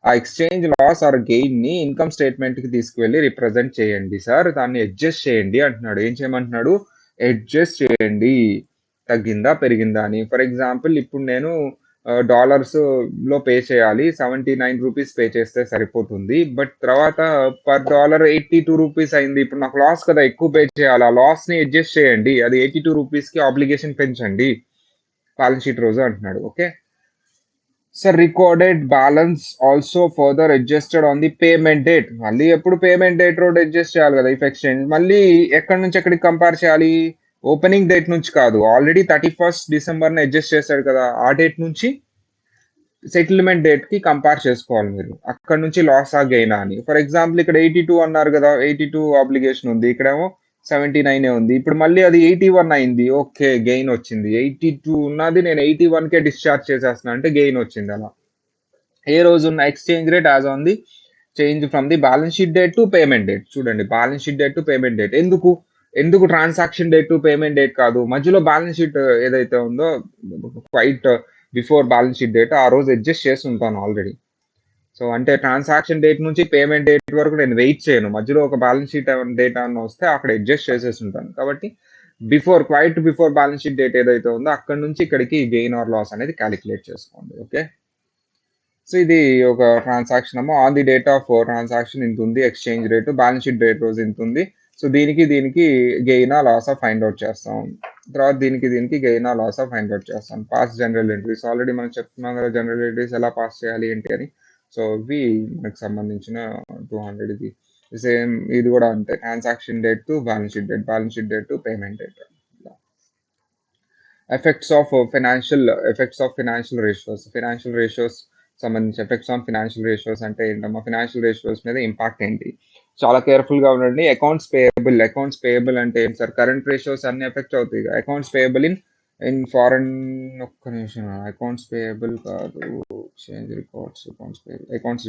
ఆ ఎక్స్చేంజ్ లాస్ ఆర్ గెయిన్ ని income statement కి తీసుకువెళ్ళి రిప్రజెంట్ చేయండి సార్, దాన్ని అడ్జస్ట్ చేయండి అంటున్నాడు. ఏం చేయమంటున్నాడు? అడ్జస్ట్ చేయండి, తగ్గిందా పెరిగిందా అని. ఫర్ ఎగ్జాంపుల్ ఇప్పుడు నేను డాలర్స్ లో పే చేయాలి, 79 రూపీస్ పే చేస్తే సరిపోతుంది. బట్ తర్వాత పర్ డాలర్ 82 రూపీస్ అయింది. ఇప్పుడు నాకు లాస్ కదా, ఎక్కువ పే చేయాలి. ఆ లాస్ ని అడ్జస్ట్ చేయండి, అది 82 రూపీస్ కి ఆబ్లిగేషన్ పెంచండి బ్యాలెన్స్ షీట్ రోజు అంటున్నాడు. Okay sir, recorded balance also further adjusted on the payment date. మళ్ళీ ఎప్పుడు పేమెంట్ డేట్ రోడ్ అడ్జస్ట్ చేయాలి కదా ఇఫ్ ఎక్స్చేంజ్. మళ్ళీ ఎక్కడి నుంచి ఎక్కడికి కంపేర్ చేయాలి? ఓపెనింగ్ డేట్ నుంచి కాదు, ఆల్రెడీ 31st డిసెంబర్ని అడ్జస్ట్ చేశాడు కదా, ఆ డేట్ నుంచి సెటిల్మెంట్ డేట్ కి కంపేర్ చేసుకోవాలి మీరు. అక్కడ నుంచి లాస్ ఆ గెయిన్ అని. ఫర్ ఎగ్జాంపుల్ ఇక్కడ 82 అన్నారు కదా, 82 ఆబ్లిగేషన్ ఉంది, ఇక్కడేమో 79 ఉంది. ఇప్పుడు మళ్ళీ అది 81 అయింది, ఓకే గెయిన్ వచ్చింది. 82 ఉన్నది నేను 81 కే డిశ్చార్జ్ చేసేస్తున్నా అంటే గెయిన్ వచ్చింది. అలా ఏ రోజు ఉన్న exchange rate as on the change from the balance sheet date to payment date. చూడండి, balance sheet date to payment date. ఎందుకు transaction date to payment date కాదు? మధ్యలో బ్యాలెన్స్ షీట్ ఏదైతే ఉందో quite before balance sheet date ఆ రోజు adjust చేసి ఉంటాను ఆల్రెడీ. సో అంటే ట్రాన్సాక్షన్ డేట్ నుంచి పేమెంట్ డేట్ వరకు నేను వెయిట్ చేయను, మధ్యలో ఒక బ్యాలెన్స్ షీట్ డేట్ అన్న వస్తే అక్కడ అడ్జస్ట్ చేసేసి ఉంటాను. కాబట్టి quite before balance sheet date ఏదైతే ఉందో అక్కడ నుంచి ఇక్కడికి గెయిన్ ఆర్ లాస్ అనేది క్యాలిక్యులేట్ చేసుకోండి. ఓకే, సో ఇది ఒక ట్రాన్సాక్షన్ అమ్మో, on the date of transaction ఇంత ఉంది exchange rate, balance sheet date రోజు ఇంత ఉంది. సో దీనికి గెయిన్ లాస్ ఫైండ్ అవుట్ చేస్తాం. తర్వాత దీనికి గెయిన్ ఆ లాస్ ఫైండ్ అవుట్ చేస్తాను. పాస్ జనరల్ ఎంట్రీస్ ఆల్రెడీ మనం చెప్తున్నాం కదా, జనరల్ ఎంట్రీస్ ఎలా పాస్ చేయాలి ఏంటి అని. సో ఇవి మనకు సంబంధించిన 200 ఇది సేమ్. ఇది కూడా అంతే, transaction date to balance sheet date, balance sheet date to payment date. Effects of financial ratios సంబంధించి ఎఫెక్ట్స్ ఆన్ ఫినాన్షియల్ రేషియోస్ అంటే ఏంటమ్మా, ఫినాన్షియల్ రేషియోస్ మీద ఇంపాక్ట్ ఏంటి, చాలా కేర్ఫుల్ గా ఉండండి. అకౌంట్స్ పేయబుల్ అంటే ఏంటి సార్, కరెంట్ రేషియోస్ అన్ని ఎఫెక్ట్ అవుతాయి. అకౌంట్స్ పేయబుల్ ఇన్ ఫారెన్, ఒక్క నిమిషం, అకౌంట్స్ పేయబుల్ కాదు, change records, accounts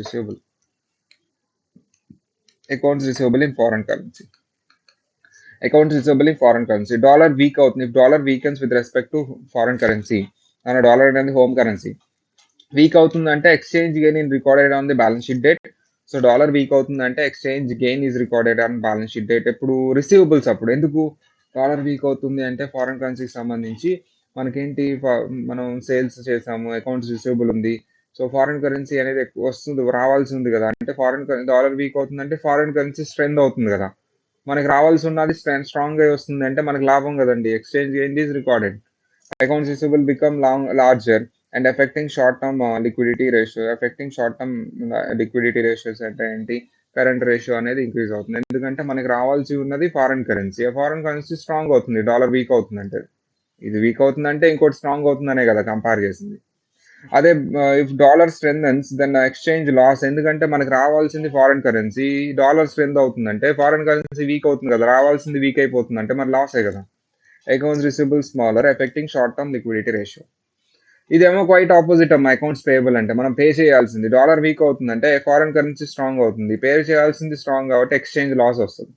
receivable in foreign currency. Accounts receivable in foreign currency. Dollar weak అవుతుంది, if dollar weakens with respect to foreign currency, మన dollar అనేది home currency weak అవుతుందంటే exchange gain in recorded on the balance sheet date. So dollar weak అవుతుందంటే exchange gain is recorded on balance sheet date. ఎప్పుడు receivables అప్పుడు. ఎందుకు dollar weak అవుతుంది అంటే foreign కరెన్సీకి సంబంధించి మనకేంటి, మనం సేల్స్ చేసాము, అకౌంట్స్ రిసీవబుల్ ఉంది, సో ఫారెన్ కరెన్సీ అనేది ఎక్కువ వస్తుంది, రావాల్సి ఉంది కదా. అంటే డాలర్ వీక్ అవుతుందంటే ఫారెన్ కరెన్సీ స్ట్రెంత్ అవుతుంది కదా, మనకి రావాల్సి ఉన్నది స్ట్రాంగ్ గా వస్తుంది అంటే మనకి లాభం కదండి. Exchange gain is recorded. Accounts receivable become larger and effecting short term liquidity ratios అంటే ఏంటి, కరెంట్ రేషియో అనేది ఇంక్రీజ్ అవుతుంది. ఎందుకంటే మనకి రావాల్సి ఉన్నది ఫారెన్ కరెన్సీ, ఆ ఫారెన్ కరెన్సీ స్ట్రాంగ్ అవుతుంది, డాలర్ వీక్ అవుతుందంటే. ఇది వీక్ అవుతుందంటే ఇంకోటి స్ట్రాంగ్ అవుతుందనే కదా కంపేర్ చేసింది. అదే if dollar strengthens then exchange loss, ఎందుకంటే మనకి రావాల్సింది ఫారెన్ కరెన్సీ, డాలర్ స్ట్రెంత్ అవుతుందంటే ఫారెన్ కరెన్సీ వీక్ అవుతుంది కదా, రావాల్సింది వీక్ అయిపోతుంది అంటే మరి లాసే కదా. Accounts receivable smaller effecting short term liquidity ratio. ఇదేమో క్వైట్ ఆపోజిట్ అమ్మా. అకౌంట్స్ పేయబుల్ అంటే మనం పే చేయాల్సింది, డాలర్ వీక్ అవుతుందంటే ఫారెన్ కరెన్సీ స్ట్రాంగ్ అవుతుంది, పే చేయాల్సింది స్ట్రాంగ్ కాబట్టి ఎక్స్చేంజ్ లాస్ వస్తుంది.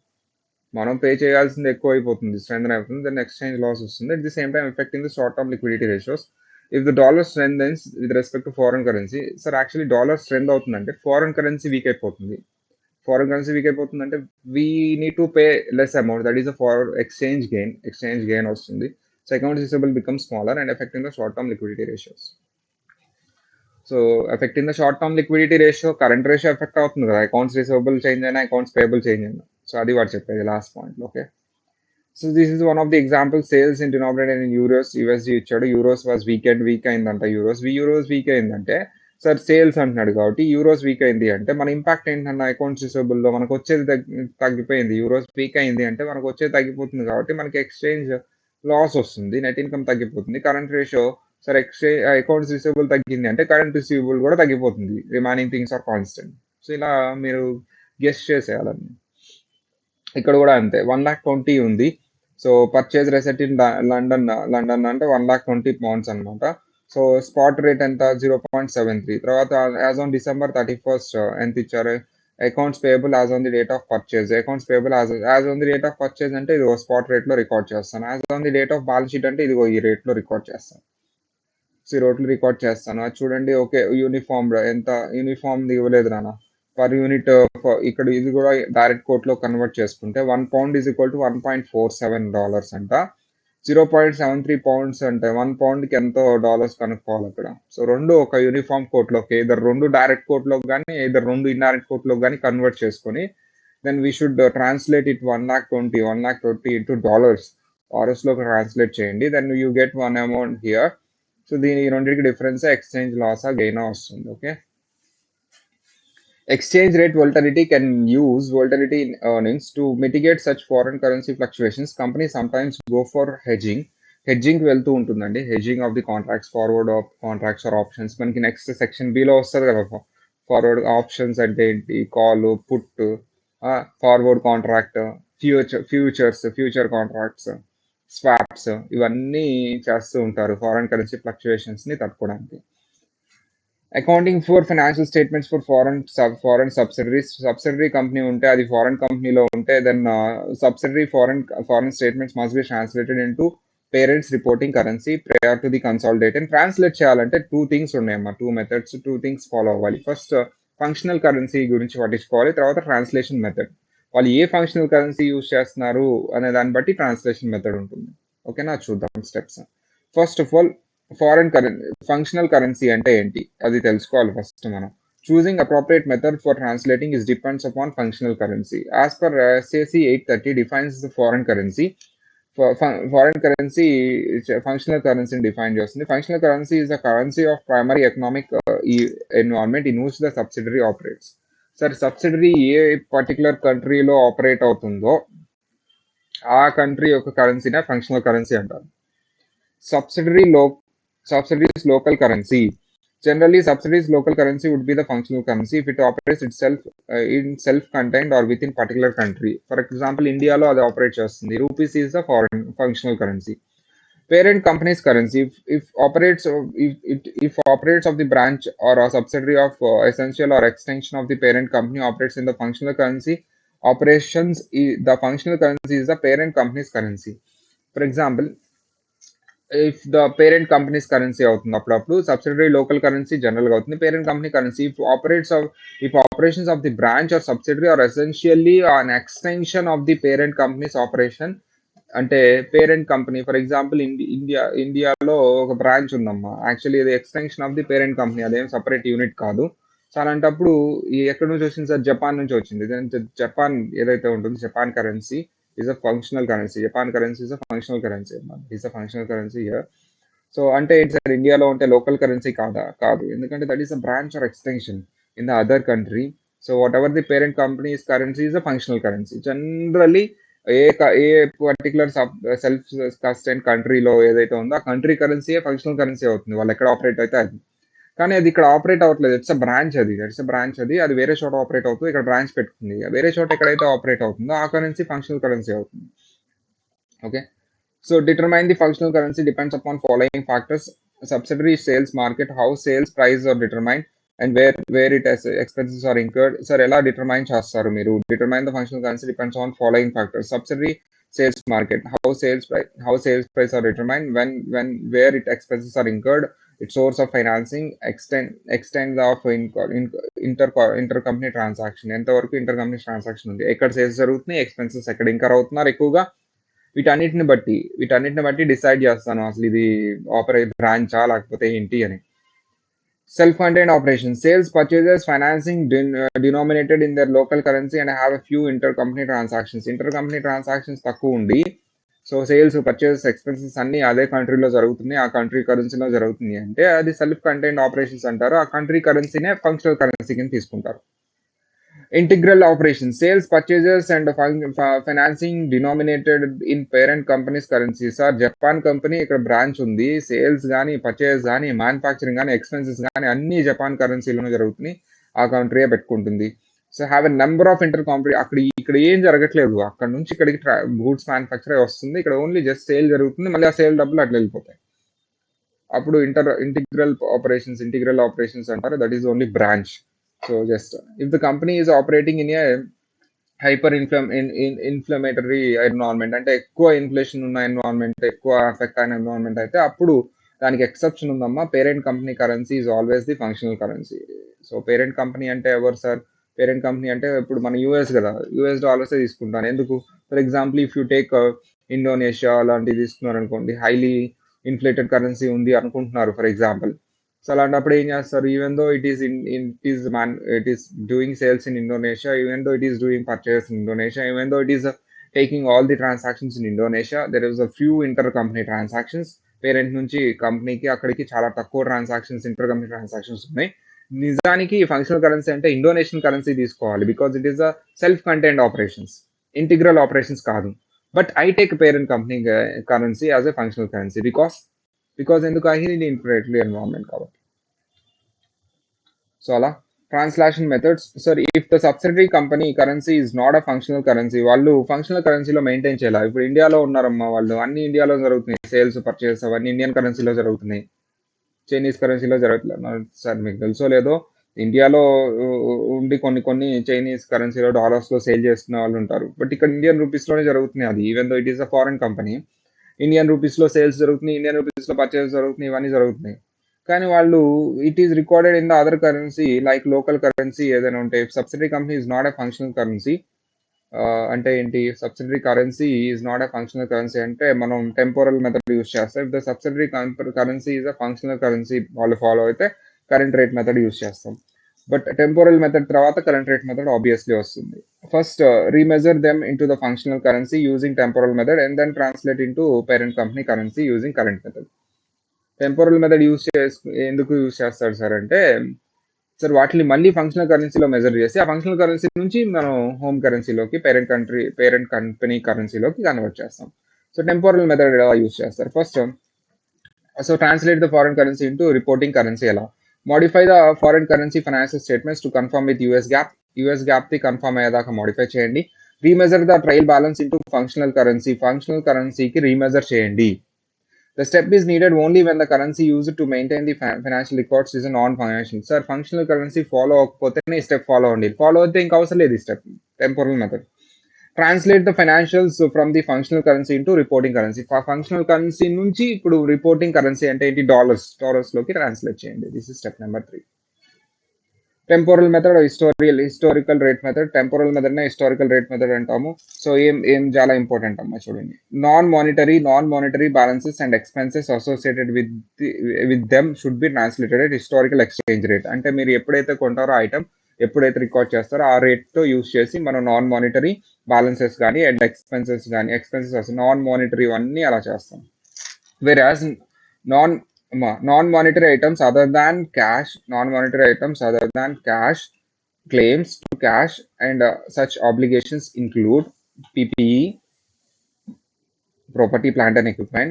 మనం పే చేయాల్సింది ఎక్కువ అయిపోతుంది, స్ట్రెంగ్ అవుతుంది, దెన్ ఎక్స్చేంజ్ లాస్ వస్తుంది. At the same time effecting the short term liquidity ratios. If the dollar strengthens with respect to foreign currency, sir actually dollar strength అవుతుందంటే foreign currency weak అయిపోతుంది. Foreign currency weak అయిపోతుందంటే we need to pay less amount, that is for exchange gain వస్తుంది. So account receivable become smaller and effecting the short term liquidity ratios. So effecting the short term liquidity ratio, current ratio effect అవుతుంది కదా, accounts receivable change అయినా accounts payable change అయినా. So అది వాడు చెప్పేది last point. Okay, so this is one of the example. Sales in denominated in euros, USD ఇచ్చాడు. Euros was weak అయిందంట. Euros week అయిందంటే సార్ సేల్స్ అంటున్నాడు కాబట్టి యూరోస్ వీక్ అయింది అంటే మన ఇంపాక్ట్ ఏంటన్నా, అకౌంట్స్ రిసీవబుల్ లో మనకు వచ్చేది తగ్గిపోయింది. యూరోస్ వీక్ అయింది అంటే మనకు వచ్చేది తగ్గిపోతుంది కాబట్టి మనకి ఎక్స్చేంజ్ లాస్ వస్తుంది, నెట్ ఇన్కమ్ తగ్గిపోతుంది. Current ratio, sir accounts receivable తగ్గింది అంటే కరెంట్ రిసీవబుల్ కూడా తగ్గిపోతుంది, remaining things are constant. So ఇలా మీరు గెస్ చేసేయాలండి. ఇక్కడ కూడా అంతే, 1,20,000 ఉంది. So purchase reset in London అంటే 1,20,000 పౌండ్స్ అనమాట. సో స్పాట్ రేట్ ఎంత, 0.73. తర్వాత యాజ్ ఆన్ December 31st ఎంత ఇచ్చారు, accounts payable as on the date of purchase. Accounts payable as on the date of purchase అంటే ఇది స్పాట్ రేట్ లో record చేస్తాను. As on the date of balance sheet అంటే ఇదిగో ఈ రేట్ లో రికార్డ్ చేస్తాను. సో ఈ రోడ్లు రికార్డ్ చేస్తాను. అది చూడండి. ఓకే, యూనిఫామ్ ఎంత, యూనిఫామ్ ఇవ్వలేదు నాన్న. పర్ యూనిట్ ఇక్కడ ఇది కూడా డైరెక్ట్ కోట్ లో కన్వర్ట్ చేసుకుంటే 1 పౌండ్ ఈజ్ ఈక్వల్ టు $1.47 అంట. 0.73 పౌండ్స్ అంటే 1 పౌండ్ కి ఎంతో డాలర్స్ కనుక్కోవాలి అక్కడ. సో రెండు ఒక యూనిఫామ్ కోట్ లోకి, ఇద్దరు రెండు డైరెక్ట్ కోట్ లోకి కానీ ఇద్దరు రెండు ఇండైరెక్ట్ కోట్ లోకి కానీ కన్వర్ట్ చేసుకొని then we should translate it 1,20,000 into dollars లోకి ట్రాన్స్లేట్ చేయండి. Then you get one amount here. So దీని రెండింటికి డిఫరెన్స్ ఎక్స్చేంజ్ లాస్ గెయిన్ వస్తుంది. Okay, exchange rate volatility can use volatility in earnings to mitigate such foreign currency fluctuations. Companies sometimes go for hedging వెళ్తూ ఉంటుందండి, hedging of the contracts, forward of contracts or options. మనకి next section below వస్తుంది కదా, forward options అంటే ఏంటి, call, put, forward contract, future contracts, swaps, ఇవన్నీ చేస్తూ ఉంటారు ఫారెన్ కరెన్సీ ఫ్లక్చుయేషన్స్ ని తట్టుకోవడానికి. Accounting for financial statements for foreign subsidiary company ఉంటే, అది ఫారెన్ కంపెనీలో ఉంటే then subsidiary foreign statements must be translated into parents reporting currency prior to the consolidate. And translate చేయాలంటే 2 థింగ్స్ ఉన్నాయమ్మా, 2 మెథడ్స్, 2 థింగ్స్ ఫాలో అవ్వాలి. First functional currency గురించి పట్టించుకోవాలి, తర్వాత ట్రాన్స్లేషన్ మెథడ్. వాళ్ళు ఏ ఫంక్షనల్ కరెన్సీ యూజ్ చేస్తున్నారు అనే దాన్ని బట్టి ట్రాన్స్లేషన్ మెథడ్ ఉంటుంది. ఓకేనా, చూద్దాం steps. First of all functional currency అంటే ఏంటి అది తెలుసుకోవాలి ఫస్ట్ మనం. Choosing appropriate method for translating is depends upon functional currency. As per SAC 830 defines the foreign currency. foreign currency functional currency define చేస్తుంది. Functional currency is the currency of primary economic environment in which the subsidiary operates. Sir subsidiary A particular కంట్రీలో operate అవుతుందో ఆ country యొక్క కరెన్సీనే functional currency అంటారు. Subsidiary subsidiary's local currency. Generally, subsidiary's local currency would be the functional currency if it operates itself in self-contained or within particular country. For example, India lo adi operate chestundi. Rupees is the foreign functional currency. Parent company's currency, if operates of the branch or a subsidiary of essential or extension of the parent company operates in the functional currency operations, the functional currency is the parent company's currency. For example, if the parent company's currency అవుతుంది అప్పుడప్పుడు subsidiary local currency general గా అవుతుంది. Parent company currency if operations of the branch or subsidiary are essentially an extension of the parent company's operation. అంటే parent company for example ఇండియాలో ఒక branch ఉందమ్మా, actually ఇది extension of the parent company, అదేం separate unit కాదు. So అలాంటప్పుడు ఎక్కడి నుంచి వచ్చింది సార్? జపాన్ నుంచి వచ్చింది. జపాన్ ఏదైతే ఉంటుందో Japan currency is a functional currency. Japan currency is a functional currency. It's a functional currency here. So అంటే ఏంటి సార్, ఇండియాలో ఉంటే లోకల్ కరెన్సీ కాదు, ఎందుకంటే that is a branch or extension in the other country. So whatever the parent companies currency is a functional currency. Generally a particular self sustain కంట్రీలో ఏదైతే ఉందో ఆ కంట్రీ కరెన్సీయే ఫంక్షనల్ కరెన్సీ అవుతుంది, వాళ్ళు ఎక్కడ operate అయితే అది. కానీ అది ఇక్కడ ఆపరేట్ అవ్వట్లేదు. ఇట్స్ అ బ్రాంచ్ అది వేరే చోట ఆపరేట్ అవుతుంది, ఇక్కడ బ్రాంచ్ పెట్టుకుంది. వేరే చోట ఎక్కడైతే ఆపరేట్ అవుతుందో ఆ కరెన్సీ ఫంక్షనల్ కరెన్సీ అవుతుంది. Okay, so determine the functional currency depends upon following factors: subsidiary sales market, how sales price are determine, and where it expenses are incurred. Sir ఎలా డిటర్మైన్ చేస్తారు మీరు? Determine the functional currency depends on following factors: subsidiary sales market, how sales price are determined, where it expenses are incurred, its source of financing, extent of intercompany transaction, ఎంతవరకు inter company transaction ఉంది, ఎక్కడ sales జరుగుతున్నాయి, expenses ఎక్కడ incur అవుతున్నారు ఎక్కువగా. వీటన్నిటిని బట్టి decide చేస్తాను అసలు ఇది బ్రాంచా లేకపోతే ఏంటి అని. Self-contained operations: sales, purchases, financing denominated in their local currency and have a few intercompany transactions. Intercompany transactions తక్కువ ఉండి, సో సేల్స్, పర్చేసెస్, ఎక్స్పెన్సెస్ అన్ని అదే కంట్రీలో జరుగుతున్నాయి, ఆ కంట్రీ కరెన్సీలో జరుగుతుంది అంటే అది సెల్ఫ్ కంటైన్డ్ ఆపరేషన్స్ అంటారు. ఆ కంట్రీ కరెన్సీనే ఫంక్షనల్ కరెన్సీ కింద తీసుకుంటారు. Integral operations: sales, purchases, and financing denominated in parent company's currency. Sir Japan company ఇక్కడ బ్రాంచ్ ఉంది, సేల్స్ కానీ పర్చేస్ కానీ మ్యానుఫ్యాక్చరింగ్ కానీ ఎక్స్పెన్సెస్ కానీ అన్ని జపాన్ కరెన్సీలోనే జరుగుతున్నాయి, ఆ కంట్రీ పెట్టుకుంటుంది. So have a number of ఇక్కడ ఏం జరగట్లేదు, అక్కడ నుంచి ఇక్కడికి గూడ్స్ మ్యానుఫ్యాక్చర్ వస్తుంది, ఇక్కడ ఓన్లీ జస్ట్ సేల్ జరుగుతుంది, మళ్ళీ ఆ సేల్ డబ్బులు అట్లా వెళ్ళిపోతాయి. అప్పుడు ఇంటిగ్రల్ ఆపరేషన్స్ అంటారు, that is only branch. So just if the company is operating in a inflammatory environment, అంటే ఎక్కువ ఇన్ఫ్లేషన్ ఉన్న ఎన్విరాన్మెంట్, ఎక్కువ ఎఫెక్ట్ అయిన ఎన్విరాన్మెంట్ అయితే అప్పుడు దానికి ఎక్సెప్షన్ ఉందమ్మా. Parent company currency is always the functional currency. So parent company అంటే ఎవరు సార్? పేరెంట్ కంపెనీ అంటే ఇప్పుడు మన యూఎస్ కదా, యూఎస్ డాలర్స్ తీసుకుంటాను. ఎందుకు? For example if you take Indonesia అలాంటివి తీసుకున్నారు అనుకోండి, హైలీ ఇన్ఫ్లేటెడ్ కరెన్సీ ఉంది అనుకుంటున్నారు ఫర్ ఎగ్జాంపుల్. సో అలాంటప్పుడు ఏం చేస్తారు? Even though it is doing sales in Indonesia, even though it is doing purchase in Indonesia, even though it is taking all the transactions in Indonesia, there is a few inter company transactions. Parent నుంచి కంపెనీకి అక్కడికి చాలా తక్కువ transactions, inter company transactions ఉన్నాయి. నిజానికి functional currency అంటే Indonesian currency తీసుకోవాలి, because it is a self contained operations, integral operations కాదు. But I take parent company currency as a functional currency because ఎందుకు? ఇది ఇన్ఫ్లేటరీ ఎన్విరాన్మెంట్ కాబట్టి. సో అలా translation methods. Sir if the subsidiary company currency is not a functional currency, వాళ్ళు functional కరెన్సీలో maintain చేయాలి. ఇప్పుడు ఇండియాలో ఉన్నారమ్మా వాళ్ళు, అన్ని ఇండియాలో జరుగుతున్నాయి, సేల్స్ పర్చేస్ అవన్నీ ఇండియన్ కరెన్సీలో జరుగుతున్నాయి, చైనీస్ కరెన్సీలో జరుగుతున్నాయి. సార్ మీకు తెలుసో లేదో, ఇండియాలో ఉండి కొన్ని చైనీస్ కరెన్సీలో డాలర్స్లో సేల్ చేస్తున్న వాళ్ళు ఉంటారు, బట్ ఇక్కడ ఇండియన్ రూపీస్లోనే జరుగుతున్నాయి. అది even though it is a foreign company, Indian రూపీస్లో సేల్స్ జరుగుతున్నాయి, ఇండియన్ రూపీస్లో పర్చేస్ జరుగుతున్నాయి, ఇవన్నీ జరుగుతున్నాయి. కానీ వాళ్ళు it is recorded in the other currency like local currency ఏదైనా ఉంటే. Subsidiary company is not a functional currency అంటే ఏంటి? Subsidiary currency is not a functional currency అంటే మనం టెంపోరల్ మెథడ్ యూస్ చేస్తాం. If the subsidiary currency is a functional currency వాళ్ళు follow అయితే current rate method use చేస్తాం. బట్ టెంపోరల్ మెథడ్ తర్వాత current rate method obviously వస్తుంది. First remeasure them into the functional currency using temporal method and then translate into parent company currency using current method. Temporal method ఎందుకు use చేస్తాడు sir అంటే, sir వాటిని మళ్ళీ functional కరెన్సీలో measure చేసి ఆ functional currency నుంచి మనం హోమ్ కరెన్సీలోకి పేరెంట్ కంపెనీ కరెన్సీలోకి కన్వర్ట్ చేస్తాం. సో టెంపోరల్ మెథడ్ ఎలా యూజ్ చేస్తారు? First so translate the foreign currency into reporting currency ఎలా? Modify the foreign currency financial statements to conform with US GAAP the conform అయ్యేదాకా modify చేయండి. Remeasure the trial balance into functional కరెన్సీకి remeasure చేయండి. The step is needed only when the currency used to maintain the financial records is a non-financial. Sir, functional currency follow అవ్వకపోతేనే ఈ step follow అవ్వండి. Follow అయితే ఇంకా అవసరం లేదు ఈ step. Temporal method. Translate the financials from the functional currency into reporting currency. Functional currency నుంచి ఇప్పుడు reporting currency అంటే ఏంటి? డాలర్స్లోకి ట్రాన్స్లేట్ చేయండి. This is step number 3. Temporal method historical rate method. Temporal method నే హిస్టారికల్ రేట్ మెథడ్ అంటాము. So ఏం చాలా important అమ్మా చూడండి. Non monetary balances and expenses associated with them should be translated at historical exchange rate. అంటే మీరు ఎప్పుడైతే కొంటారో item, ఎప్పుడైతే రికార్డ్ చేస్తారో ఆ రేట్తో యూజ్ చేసి మనం నాన్ మానిటరీ బ్యాలెన్సెస్ కానీ అండ్ ఎక్స్పెన్సెస్ నాన్ మానిటరీ అన్నీ అలా చేస్తాం. Whereas non-monetary items other than cash claims to cash and such obligations include PPE, property, plant and equipment,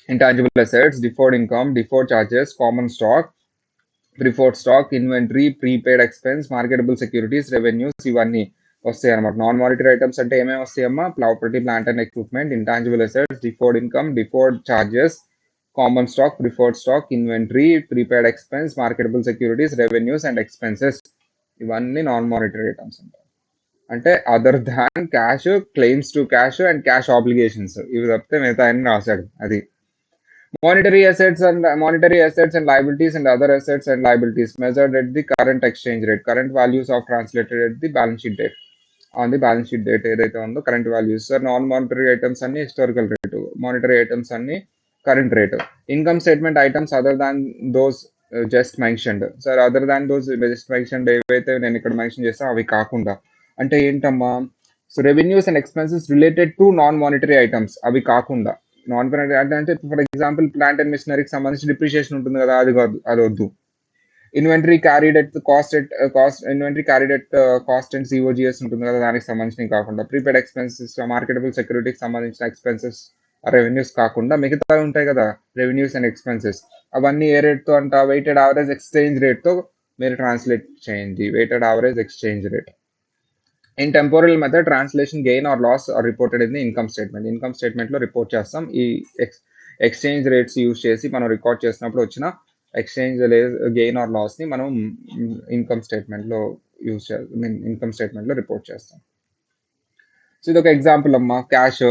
intangible assets, deferred income, deferred charges, common stock, preferred stock, inventory, prepaid expense, marketable securities, revenues, ఇవన్నీ వస్తాయి అనమాట. Non monetary items అంటే ఏమేమి వస్తాయమ్మా? Property, plant and equipment, intangible assets, deferred income, deferred charges, common stock, preferred stock, inventory, prepaid expense, marketable securities, revenues and expenses, ఇవన్నీ non monetary items అంటారు. అంటే other than cash, claims to cash and cash obligations, ఇవి తప్పితే మిగతా అన్ని రాశాడు. అది monetary assets and liabilities and other assets and liabilities measured at the current exchange rate. Current values are translated at the balance sheet date. On the balance sheet date ఏదైతే ఉందో current values. Sir non monetary items అన్ని historical rate, monetary items అన్ని current rate. Income statement items other than those just mentioned. Sir other than those just mentioned ఏవైతే నేను ఇక్కడ mention చేస్తాను అవి కాకుండా. అంటే ఏంటమ్మా? So revenues and expenses related to non monetary items, అవి కాకుండా. నాన్ మానిటరీ అంటే ఫర్ ఎగ్జాంపుల్ ప్లాంట్ అండ్ మిషనరీకి సంబంధించి డిప్రిషియేషన్ ఉంటుంది కదా, అది కాదు, అది వద్దు. Inventory carried at cost and COGS ఉంటుంది కదా, దానికి సంబంధించినవి కాకుండా. ప్రీపెయిడ్ ఎక్స్పెన్సెస్, మార్కెటబుల్ సెక్యూరిటీకి సంబంధించిన ఎక్స్పెన్సెస్, రెవెన్యూస్ కాకుండా మిగతా ఉంటాయి కదా రెవెన్యూస్ అండ్ ఎక్స్పెన్సెస్, అవన్నీ ఏ రేట్తో అంట? వెయిటెడ్ యావరేజ్ ఎక్స్చేంజ్ రేట్తో మీరు ట్రాన్స్లేట్ చేయండి. Weighted average exchange rate. In temporal method, translation gain or loss are reported in the income statement. Income స్టేట్మెంట్లో రిపోర్ట్ చేస్తాం. ఈ ఎక్స్చేంజ్ రేట్స్ యూజ్ చేసి మనం రికార్డ్ చేసినప్పుడు వచ్చిన ఎక్స్చేంజ్ గెయిన్ ఆర్ లాస్ని మనం ఇన్కమ్ స్టేట్మెంట్లో రిపోర్ట్ చేస్తాం. సో ఇది ఒక ఎగ్జాంపుల్ అమ్మా. Cash,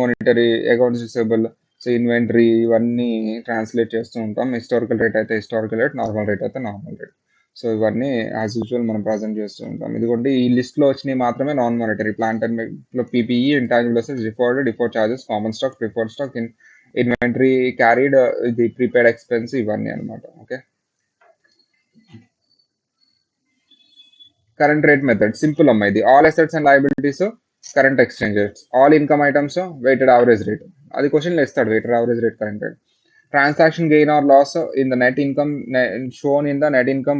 monetary, accounts receivable, so inventory, ఇవన్నీ ట్రాన్స్లేట్ చేస్తూ ఉంటాం. హిస్టారికల్ రేట్ అయితే హిస్టారికల్ రేట్, నార్మల్ రేట్ అయితే నార్మల్ రేట్. సో ఇవన్నీ యాజ్ యూజువల్ మనం ప్రజెంట్ చేస్తూ ఉంటాం. ఇదిగోండి ఈ లిస్ట్లో వచ్చినవి మాత్రమే non monetary. Plant and PPE, intangible assets, deferred charges, common stock, preferred stock, inventory carried, ఇది ప్రీపెయిడ్ ఎక్స్పెన్స్, ఇవన్నీ అనమాట. Okay. Current rate method simple అమ్మా. ఇది all assets and liabilities current exchange rates, all income items weighted average rate. అది క్వశ్చన్లో ఇస్తాడు, weighted average rate, current rate. Transaction gain or loss in the net income shown in the net income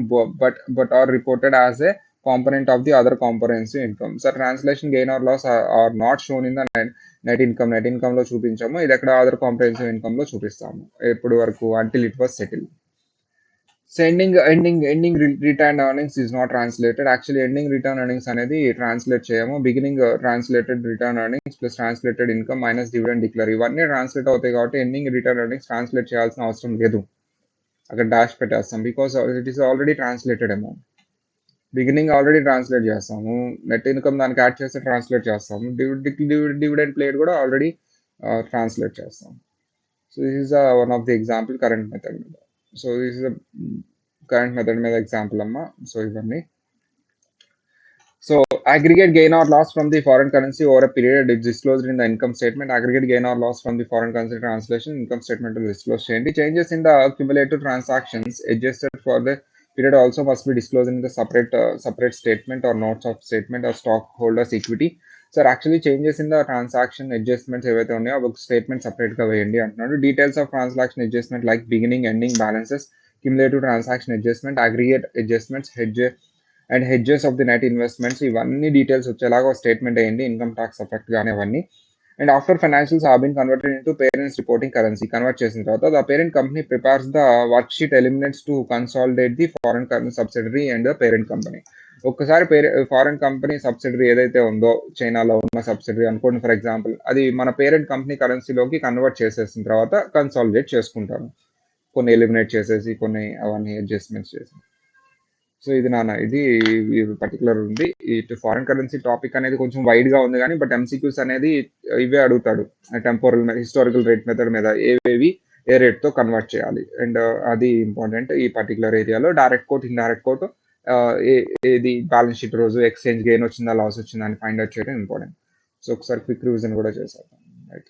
but are reported as a component of the other comprehensive income. So translation gain or loss are not shown in the net income. Net income లో చూపించాము, ఇది ఎక్కడ other comprehensive income లో చూపిస్తాము ఎప్పుడు వరకు, until it was settled. So ending return earnings is not translated. Actually ending return earnings అనేది translate చేయము. Beginning translated return earnings plus translated income minus dividend declare, ఇవన్నీ ట్రాన్స్లేట్ అవుతాయి కాబట్టి ఎండింగ్ రిటర్న్ ఎర్నింగ్స్ ట్రాన్స్లేట్ చేయాల్సిన అవసరం లేదు. అక్కడ dash పెట్టేస్తాం because it is already translated amount. Beginning already translate చేస్తాము, నెట్ ఇన్కమ్ దానికి యాడ్ చేస్తే ట్రాన్స్లేట్ చేస్తాము, డివిడెండ్ ప్లేడ్ కూడా ఆల్రెడీ ట్రాన్స్లేట్ చేస్తాం. So this is one of the example current method మీద. So this is current method మీద example అమ్మా. So ఇవన్నీ. So aggregate gain or loss from the foreign currency over a period is disclosed in the income statement. Aggregate gain or loss from the foreign currency translation income statement will disclose చేయండి. Changes in the cumulative transactions adjusted for the period also must be disclosed in the separate statement or notes of statement or stockholders equity. Sir actually changes in the transaction adjustments ఏవైతే ఉన్నాయో ఒక statement సపరేట్గా వేయండి అంటున్నాడు. Details of transaction adjustment like beginning ending balances, cumulative transaction adjustment, aggregate adjustments, hedges of the net investments, ఇవన్నీ details వచ్చేలాగా statement వేయండి, income tax effect కానీ అవన్నీ. And after financials have been converted into parents reporting currency, convert చేసిన తర్వాత the parent company prepares the worksheet eliminates to consolidate the foreign currency subsidiary and the parent company. ఒక్కసారి foreign company subsidiary ఏదైతే ఉందో చైనాలో ఉన్న subsidiary అనుకోండి for example, అది మన పేరెంట్ కంపెనీ కరెన్సీలోకి కన్వర్ట్ చేసేసిన తర్వాత కన్సాలిడేట్ చేసుకుంటారు, కొన్ని ఎలిమినేట్ చేసేసి కొన్ని అవన్నీ అడ్జస్ట్మెంట్స్ చేసి. సో ఇది నాన్న ఇది పర్టికులర్ ఉంది. ఇటు ఫారెన్ కరెన్సీ టాపిక్ అనేది కొంచెం వైడ్గా ఉంది కానీ బట్ ఎంసీక్యూస్ అనేది ఇవే అడుగుతాడు, టెంపోరల్ హిస్టారికల్ రేట్ మెథడ్ మీద ఏవేవి ఏ రేట్తో కన్వర్ట్ చేయాలి. అండ్ అది ఇంపార్టెంట్ ఈ పర్టికులర్ ఏరియాలో. డైరెక్ట్ కోట్, ఇండైరెక్ట్ కోట్, ఏది బ్యాలెన్స్ షీట్ రోజు ఎక్స్చేంజ్ గెయిన్ వచ్చిందా లాస్ వచ్చిందా అని ఫైండ్ అవుట్ చేయడం ఇంపార్టెంట్. సో ఒకసారి క్విక్ రివిజన్ కూడా చేసేద్దాం. రైట్.